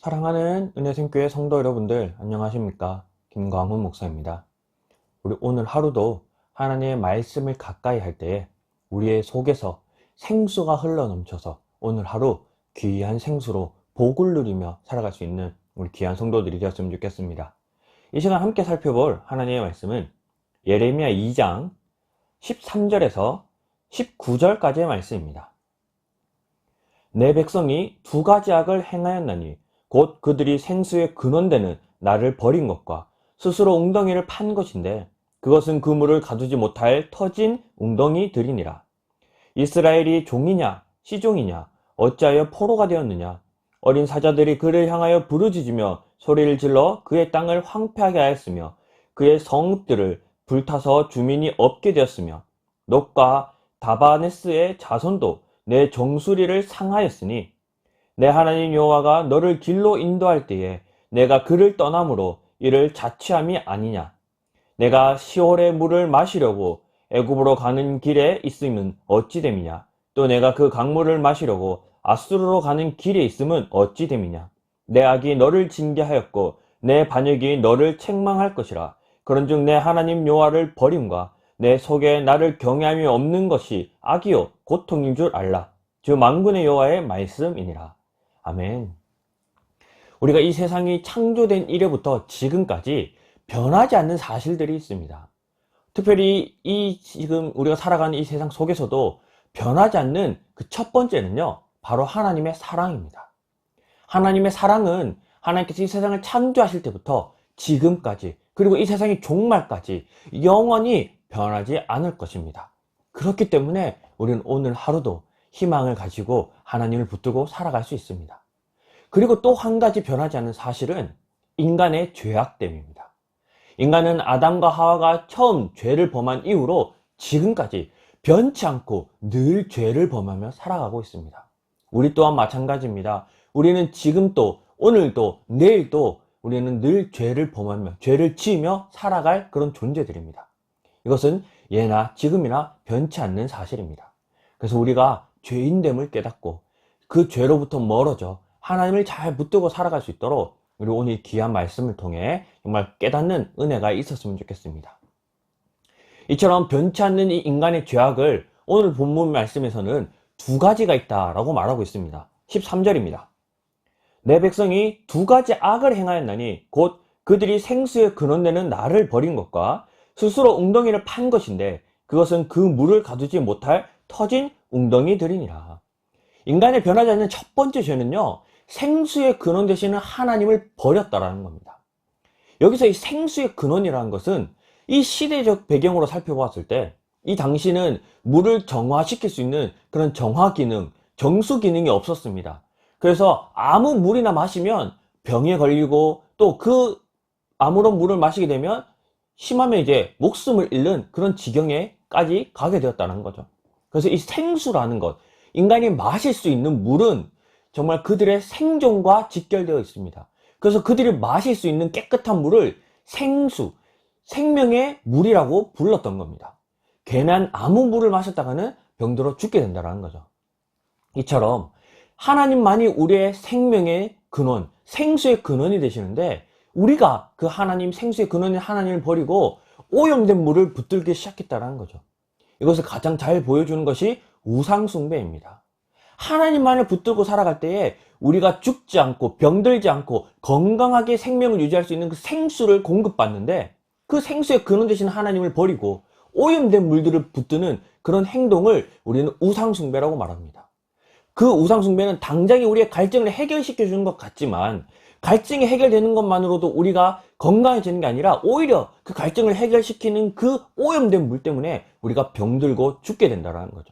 사랑하는 은혜샘교회 성도 여러분들 안녕하십니까? 김광훈 목사입니다. 우리 오늘 하루도 하나님의 말씀을 가까이 할 때에 우리의 속에서 생수가 흘러넘쳐서 오늘 하루 귀한 생수로 복을 누리며 살아갈 수 있는 우리 귀한 성도들이 되었으면 좋겠습니다. 이 시간 함께 살펴볼 하나님의 말씀은 예레미야 2장 13절에서 19절까지의 말씀입니다. 내 백성이 두 가지 악을 행하였나니 곧 그들이 생수의 근원되는 나를 버린 것과 스스로 웅덩이를 판 것인데 그것은 그물을 가두지 못할 터진 웅덩이들이니라. 이스라엘이 종이냐 시종이냐 어찌하여 포로가 되었느냐. 어린 사자들이 그를 향하여 부르짖으며 소리를 질러 그의 땅을 황폐하게 하였으며 그의 성읍들을 불타서 주민이 없게 되었으며 놋과 다바네스의 자손도 내 정수리를 상하였으니 내 하나님 여호와가 너를 길로 인도할 때에 내가 그를 떠남으로 이를 자취함이 아니냐. 내가 시올의 물을 마시려고 애굽으로 가는 길에 있음은 어찌 됨이냐. 또 내가 그 강물을 마시려고 아수르로 가는 길에 있음은 어찌 됨이냐. 내 악이 너를 징계하였고 내 반역이 너를 책망할 것이라. 그런즉 내 하나님 여호와를 버림과 내 속에 나를 경외함이 없는 것이 악이요 고통인 줄 알라. 주 만군의 여호와의 말씀이니라. 아멘. 우리가 이 세상이 창조된 이래부터 지금까지 변하지 않는 사실들이 있습니다. 특별히 지금 우리가 살아가는 이 세상 속에서도 변하지 않는 그 첫 번째는요, 바로 하나님의 사랑입니다. 하나님의 사랑은 하나님께서 이 세상을 창조하실 때부터 지금까지, 그리고 이 세상의 종말까지 영원히 변하지 않을 것입니다. 그렇기 때문에 우리는 오늘 하루도 희망을 가지고 하나님을 붙들고 살아갈 수 있습니다. 그리고 또 한 가지 변하지 않는 사실은 인간의 죄악됨입니다. 인간은 아담과 하와가 처음 죄를 범한 이후로 지금까지 변치 않고 늘 죄를 범하며 살아가고 있습니다. 우리 또한 마찬가지입니다. 우리는 지금도, 오늘도, 내일도 우리는 늘 죄를 범하며 죄를 지으며 살아갈 그런 존재들입니다. 이것은 예나 지금이나 변치 않는 사실입니다. 그래서 우리가 죄인됨을 깨닫고 그 죄로부터 멀어져 하나님을 잘 붙들고 살아갈 수 있도록 우리 오늘 귀한 말씀을 통해 정말 깨닫는 은혜가 있었으면 좋겠습니다. 이처럼 변치 않는 이 인간의 죄악을 오늘 본문 말씀에서는 두 가지가 있다라고 말하고 있습니다. 13절입니다. 내 백성이 두 가지 악을 행하였나니 곧 그들이 생수의 근원되는 나를 버린 것과 스스로 웅덩이를 판 것인데 그것은 그 물을 가두지 못할 터진 웅덩이들이니라. 인간의 변하지 않는 첫 번째 죄는요, 생수의 근원 되시는 하나님을 버렸다라는 겁니다. 여기서 이 생수의 근원이라는 것은 이 시대적 배경으로 살펴보았을 때 이 당시는 물을 정화시킬 수 있는 그런 정화 기능, 정수 기능이 없었습니다. 그래서 아무 물이나 마시면 병에 걸리고 또 그 아무런 물을 마시게 되면 심하면 이제 목숨을 잃는 그런 지경에까지 가게 되었다는 거죠. 그래서 이 생수라는 것, 인간이 마실 수 있는 물은 정말 그들의 생존과 직결되어 있습니다. 그래서 그들이 마실 수 있는 깨끗한 물을 생수, 생명의 물이라고 불렀던 겁니다. 괜한 아무 물을 마셨다가는 병들어 죽게 된다는 거죠. 이처럼 하나님만이 우리의 생명의 근원, 생수의 근원이 되시는데 우리가 그 하나님, 생수의 근원인 하나님을 버리고 오염된 물을 붙들기 시작했다는 거죠. 이것을 가장 잘 보여주는 것이 우상숭배입니다. 하나님만을 붙들고 살아갈 때에 우리가 죽지 않고 병들지 않고 건강하게 생명을 유지할 수 있는 그 생수를 공급받는데 그 생수의 근원 되신 하나님을 버리고 오염된 물들을 붙드는 그런 행동을 우리는 우상숭배라고 말합니다. 그 우상숭배는 당장에 우리의 갈증을 해결시켜 주는 것 같지만 갈증이 해결되는 것만으로도 우리가 건강해지는 게 아니라 오히려 그 갈증을 해결시키는 그 오염된 물 때문에 우리가 병들고 죽게 된다는 거죠.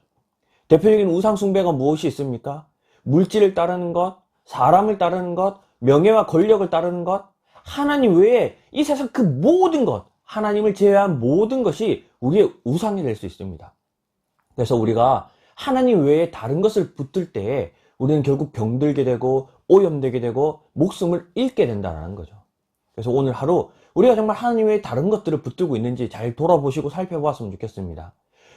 대표적인 우상숭배가 무엇이 있습니까? 물질을 따르는 것, 사람을 따르는 것, 명예와 권력을 따르는 것, 하나님 외에 이 세상 그 모든 것, 하나님을 제외한 모든 것이 우리의 우상이 될 수 있습니다. 그래서 우리가 하나님 외에 다른 것을 붙들 때에 우리는 결국 병들게 되고 오염되게 되고 목숨을 잃게 된다는 거죠. 그래서 오늘 하루 우리가 정말 하나님 외에 다른 것들을 붙들고 있는지 잘 돌아보시고 살펴보았으면 좋겠습니다.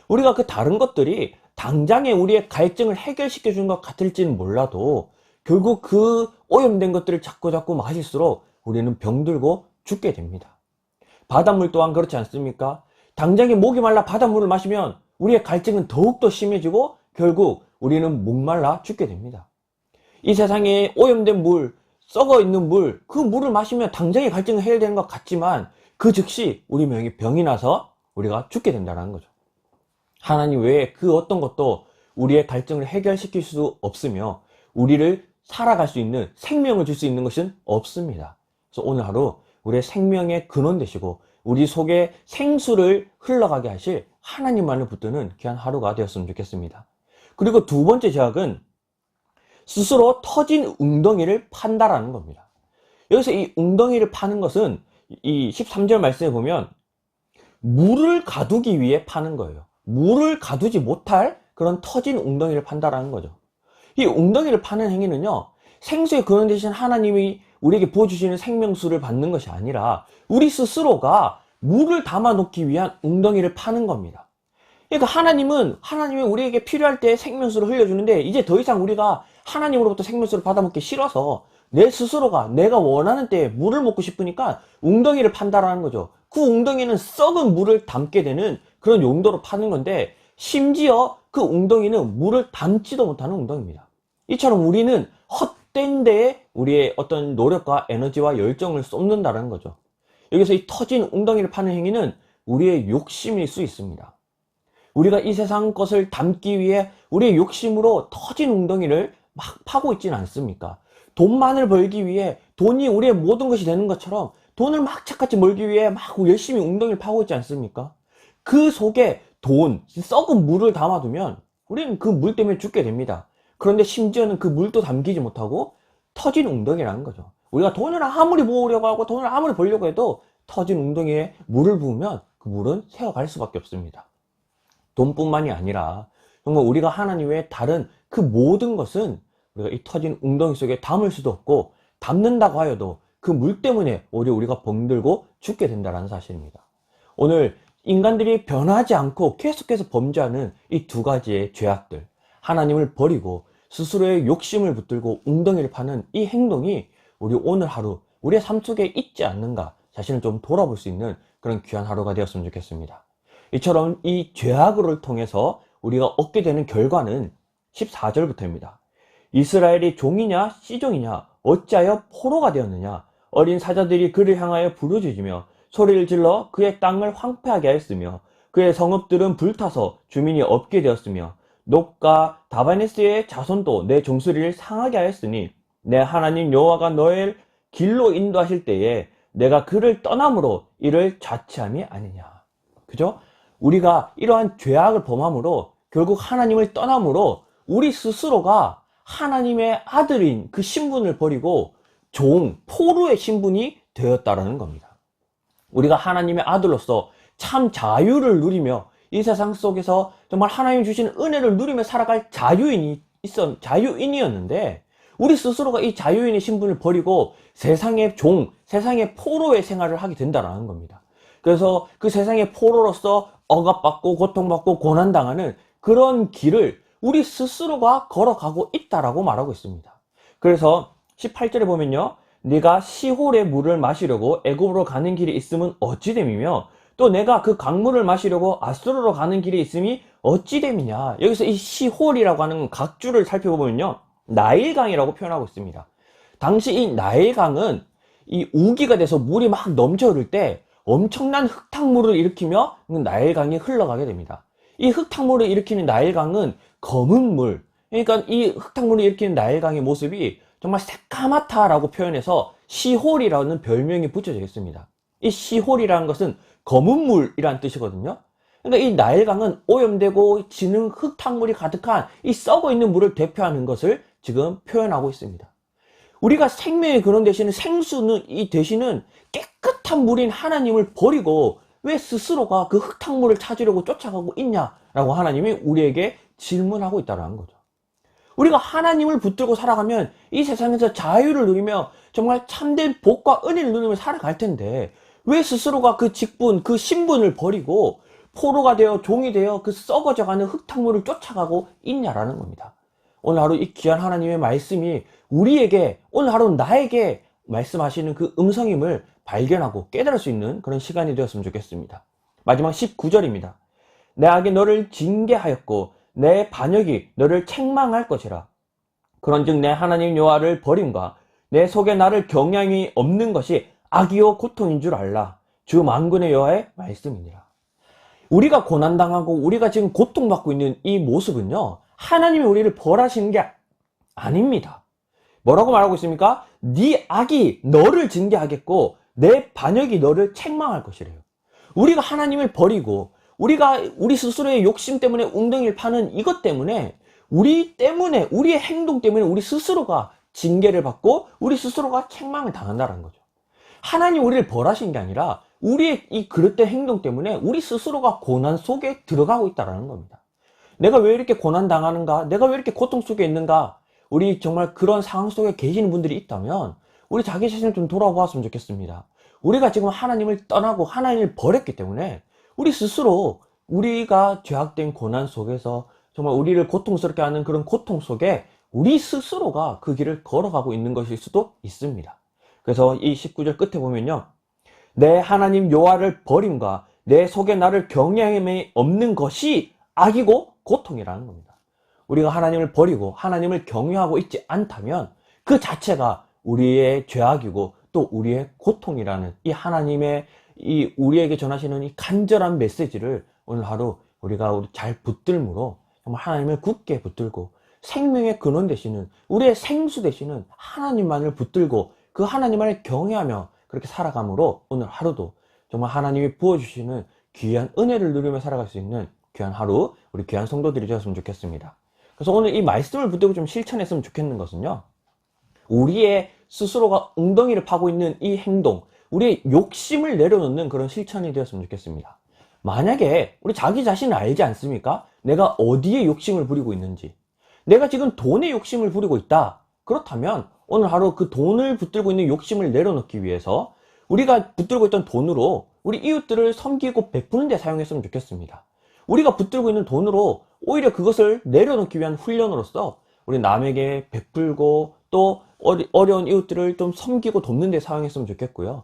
우리가 그 다른 것들이 당장에 우리의 갈증을 해결시켜 주는 것 같을지는 몰라도 결국 그 오염된 것들을 자꾸 마실수록 우리는 병들고 죽게 됩니다. 바닷물 또한 그렇지 않습니까? 당장에 목이 말라 바닷물을 마시면 우리의 갈증은 더욱더 심해지고 결국 우리는 목말라 죽게 됩니다. 이 세상에 오염된 물, 썩어 있는 물, 그 물을 마시면 당장에 갈증을 해결되는 것 같지만 그 즉시 우리 명이 병이 나서 우리가 죽게 된다는 거죠. 하나님 외에 그 어떤 것도 우리의 갈증을 해결시킬 수 없으며 우리를 살아갈 수 있는 생명을 줄 수 있는 것은 없습니다. 그래서 오늘 하루 우리의 생명의 근원 되시고 우리 속에 생수를 흘러가게 하실 하나님만을 붙드는 귀한 하루가 되었으면 좋겠습니다. 그리고 두 번째 제약은 스스로 터진 웅덩이를 판다라는 겁니다. 여기서 이 웅덩이를 파는 것은 이 13절 말씀에 보면 물을 가두기 위해 파는 거예요. 물을 가두지 못할 그런 터진 웅덩이를 판다라는 거죠. 이 웅덩이를 파는 행위는요, 생수의 근원 되신 하나님이 우리에게 부어주시는 생명수를 받는 것이 아니라 우리 스스로가 물을 담아 놓기 위한 웅덩이를 파는 겁니다. 그러니까 하나님이 우리에게 필요할 때 생명수를 흘려주는데 이제 더 이상 우리가 하나님으로부터 생명수를 받아먹기 싫어서 내 스스로가 내가 원하는 때에 물을 먹고 싶으니까 웅덩이를 판다라는 거죠. 그 웅덩이는 썩은 물을 담게 되는 그런 용도로 파는 건데 심지어 그 웅덩이는 물을 담지도 못하는 웅덩이입니다. 이처럼 우리는 헛된 데에 우리의 어떤 노력과 에너지와 열정을 쏟는다는 거죠. 여기서 이 터진 웅덩이를 파는 행위는 우리의 욕심일 수 있습니다. 우리가 이 세상 것을 담기 위해 우리의 욕심으로 터진 웅덩이를 막 파고 있지는 않습니까? 돈만을 벌기 위해 돈이 우리의 모든 것이 되는 것처럼 돈을 막 착같이 벌기 위해 막 열심히 웅덩이를 파고 있지 않습니까? 그 속에 돈, 썩은 물을 담아두면 우리는 그 물 때문에 죽게 됩니다. 그런데 심지어는 그 물도 담기지 못하고 터진 웅덩이라는 거죠. 우리가 돈을 아무리 모으려고 하고 돈을 아무리 벌려고 해도 터진 웅덩이에 물을 부으면 그 물은 새어갈 수밖에 없습니다. 돈뿐만이 아니라 정말 우리가 하나님 외에 다른 그 모든 것은 우리가 이 터진 웅덩이 속에 담을 수도 없고 담는다고 하여도 그 물 때문에 오히려 우리가 병들고 죽게 된다는 사실입니다. 오늘 인간들이 변하지 않고 계속해서 범죄하는 이 두 가지의 죄악들, 하나님을 버리고 스스로의 욕심을 붙들고 웅덩이를 파는 이 행동이 우리 오늘 하루 우리의 삶 속에 있지 않는가 자신을 좀 돌아볼 수 있는 그런 귀한 하루가 되었으면 좋겠습니다. 이처럼 이 죄악을 통해서 우리가 얻게 되는 결과는 14절부터입니다. 이스라엘이 종이냐 씨종이냐 어찌하여 포로가 되었느냐 어린 사자들이 그를 향하여 부르짖으며 소리를 질러 그의 땅을 황폐하게 하였으며 그의 성읍들은 불타서 주민이 없게 되었으며 녹과 다바네스의 자손도 내 종소리를 상하게 하였으니 내 하나님 여호와가 너의 길로 인도하실 때에 내가 그를 떠남으로 이를 자치함이 아니냐. 그죠? 우리가 이러한 죄악을 범함으로 결국 하나님을 떠남으로 우리 스스로가 하나님의 아들인 그 신분을 버리고 포로의 신분이 되었다라는 겁니다. 우리가 하나님의 아들로서 참 자유를 누리며 이 세상 속에서 정말 하나님 주신 은혜를 누리며 살아갈 자유인이었는데 우리 스스로가 이 자유인의 신분을 버리고 세상의 세상의 포로의 생활을 하게 된다는 겁니다. 그래서 그 세상의 포로로서 억압받고 고통받고 고난당하는 그런 길을 우리 스스로가 걸어가고 있다라고 말하고 있습니다. 그래서 18절에 보면요. 네가 시홀의 물을 마시려고 애굽으로 가는 길이 있음은 어찌됨이며 또 내가 그 강물을 마시려고 아수르로 가는 길이 있음이 어찌됨이냐. 여기서 이 시홀이라고 하는 각주를 살펴보면요. 나일강이라고 표현하고 있습니다. 당시 이 나일강은 이 우기가 돼서 물이 막 넘쳐 흐를 때 엄청난 흙탕물을 일으키며 나일강이 흘러가게 됩니다. 이 흙탕물을 일으키는 나일강은 검은 물, 그러니까 이 흙탕물을 일으키는 나일강의 모습이 정말 새까맣다라고 표현해서 시홀이라는 별명이 붙여져 있습니다. 이 시홀이라는 것은 검은 물이라는 뜻이거든요. 그러니까 이 나일강은 오염되고 지는 흙탕물이 가득한 이 썩어 있는 물을 대표하는 것을 지금 표현하고 있습니다. 우리가 생명의 근원 되시는 생수는 이 대신은 깨끗한 물인 하나님을 버리고 왜 스스로가 그 흙탕물을 찾으려고 쫓아가고 있냐라고 하나님이 우리에게 질문하고 있다는 거죠. 우리가 하나님을 붙들고 살아가면 이 세상에서 자유를 누리며 정말 참된 복과 은혜를 누리며 살아갈 텐데 왜 스스로가 그 직분, 그 신분을 버리고 포로가 되어 종이 되어 그 썩어져가는 흙탕물을 쫓아가고 있냐라는 겁니다. 오늘 하루 이 귀한 하나님의 말씀이 우리에게, 오늘 하루 나에게 말씀하시는 그 음성임을 발견하고 깨달을 수 있는 그런 시간이 되었으면 좋겠습니다. 마지막 19절입니다. 내 악이 너를 징계하였고 내 반역이 너를 책망할 것이라. 그런즉 내 하나님 여호와를 버림과 내 속에 나를 경향이 없는 것이 악이요 고통인 줄 알라. 주 만군의 여호와의 말씀이니라. 우리가 고난당하고 우리가 지금 고통받고 있는 이 모습은요, 하나님이 우리를 벌하시는 게 아닙니다. 뭐라고 말하고 있습니까? 네 악이 너를 징계하겠고 내 반역이 너를 책망할 것이래요. 우리가 하나님을 버리고 우리가 우리 스스로의 욕심 때문에 웅덩이를 파는 이것 때문에, 우리의 행동 때문에 우리 스스로가 징계를 받고 우리 스스로가 책망을 당한다는 거죠. 하나님 우리를 벌하신 게 아니라 우리의 이 그릇된 행동 때문에 우리 스스로가 고난 속에 들어가고 있다는 겁니다. 내가 왜 이렇게 고난 당하는가? 내가 왜 이렇게 고통 속에 있는가? 우리 정말 그런 상황 속에 계시는 분들이 있다면 우리 자기 자신을 좀 돌아보았으면 좋겠습니다. 우리가 지금 하나님을 떠나고 하나님을 버렸기 때문에 우리 스스로 우리가 죄악된 고난 속에서 정말 우리를 고통스럽게 하는 그런 고통 속에 우리 스스로가 그 길을 걸어가고 있는 것일 수도 있습니다. 그래서 이 19절 끝에 보면요, 내 하나님 여호와를 버림과 내 속에 나를 경외함이 없는 것이 악이고 고통이라는 겁니다. 우리가 하나님을 버리고 하나님을 경외하고 있지 않다면 그 자체가 우리의 죄악이고 또 우리의 고통이라는 이 하나님의 이 우리에게 전하시는 이 간절한 메시지를 오늘 하루 우리가 잘 붙들므로 정말 하나님을 굳게 붙들고 생명의 근원 되시는, 우리의 생수 되시는 하나님만을 붙들고 그 하나님만을 경외하며 그렇게 살아감으로 오늘 하루도 정말 하나님이 부어주시는 귀한 은혜를 누리며 살아갈 수 있는 귀한 하루, 우리 귀한 성도들이 되었으면 좋겠습니다. 그래서 오늘 이 말씀을 붙들고 좀 실천했으면 좋겠는 것은요, 우리의 스스로가 웅덩이를 파고 있는 이 행동, 우리의 욕심을 내려놓는 그런 실천이 되었으면 좋겠습니다. 만약에 우리 자기 자신을 알지 않습니까? 내가 어디에 욕심을 부리고 있는지. 내가 지금 돈에 욕심을 부리고 있다. 그렇다면 오늘 하루 그 돈을 붙들고 있는 욕심을 내려놓기 위해서 우리가 붙들고 있던 돈으로 우리 이웃들을 섬기고 베푸는 데 사용했으면 좋겠습니다. 우리가 붙들고 있는 돈으로 오히려 그것을 내려놓기 위한 훈련으로서 우리 남에게 베풀고 또 어려운 이웃들을 좀 섬기고 돕는 데 사용했으면 좋겠고요.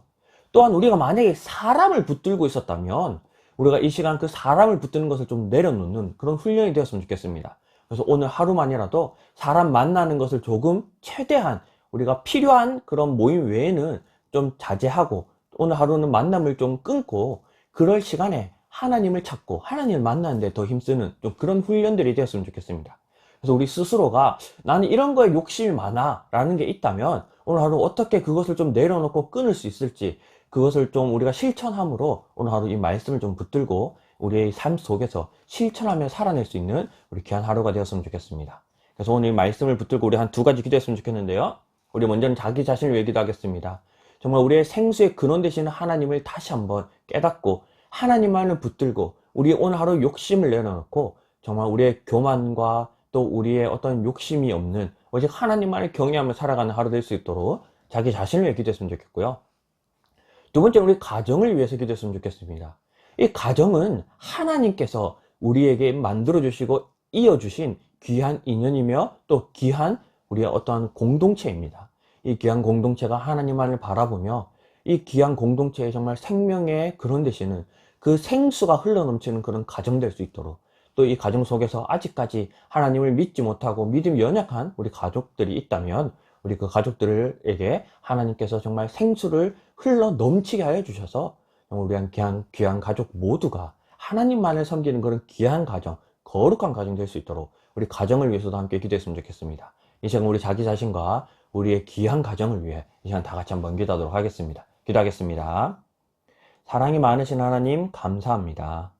또한 우리가 만약에 사람을 붙들고 있었다면 우리가 이 시간 그 사람을 붙드는 것을 좀 내려놓는 그런 훈련이 되었으면 좋겠습니다. 그래서 오늘 하루만이라도 사람 만나는 것을 조금 최대한 우리가 필요한 그런 모임 외에는 좀 자제하고 오늘 하루는 만남을 좀 끊고 그럴 시간에 하나님을 찾고 하나님을 만나는 데 더 힘쓰는 좀 그런 훈련들이 되었으면 좋겠습니다. 그래서 우리 스스로가 나는 이런 거에 욕심이 많아 라는 게 있다면 오늘 하루 어떻게 그것을 좀 내려놓고 끊을 수 있을지, 그것을 좀 우리가 실천함으로 오늘 하루 이 말씀을 좀 붙들고 우리의 삶 속에서 실천하며 살아낼 수 있는 우리 귀한 하루가 되었으면 좋겠습니다. 그래서 오늘 이 말씀을 붙들고 우리 한 두 가지 기도했으면 좋겠는데요. 우리 먼저는 자기 자신을 위해 기도하겠습니다. 정말 우리의 생수의 근원 되시는 하나님을 다시 한번 깨닫고 하나님만을 붙들고 우리 오늘 하루 욕심을 내려놓고 정말 우리의 교만과 또 우리의 어떤 욕심이 없는 오직 하나님만을 경외하며 살아가는 하루 될 수 있도록 자기 자신을 위해 기도했으면 좋겠고요. 두 번째는 우리 가정을 위해서 기도했으면 좋겠습니다. 이 가정은 하나님께서 우리에게 만들어주시고 이어주신 귀한 인연이며 또 귀한 우리의 어떠한 공동체입니다. 이 귀한 공동체가 하나님만을 바라보며 이 귀한 공동체에 정말 생명의 근원 되시는 그 생수가 흘러넘치는 그런 가정 될 수 있도록, 또 이 가정 속에서 아직까지 하나님을 믿지 못하고 믿음이 연약한 우리 가족들이 있다면 우리 그 가족들에게 하나님께서 정말 생수를 흘러 넘치게 하여 주셔서 우리 귀한 가족 모두가 하나님만을 섬기는 그런 귀한 가정, 거룩한 가정 될 수 있도록 우리 가정을 위해서도 함께 기도했으면 좋겠습니다. 이 시간 우리 자기 자신과 우리의 귀한 가정을 위해 이 시간 다 같이 한번 기도하도록 하겠습니다. 기도하겠습니다. 사랑이 많으신 하나님 감사합니다.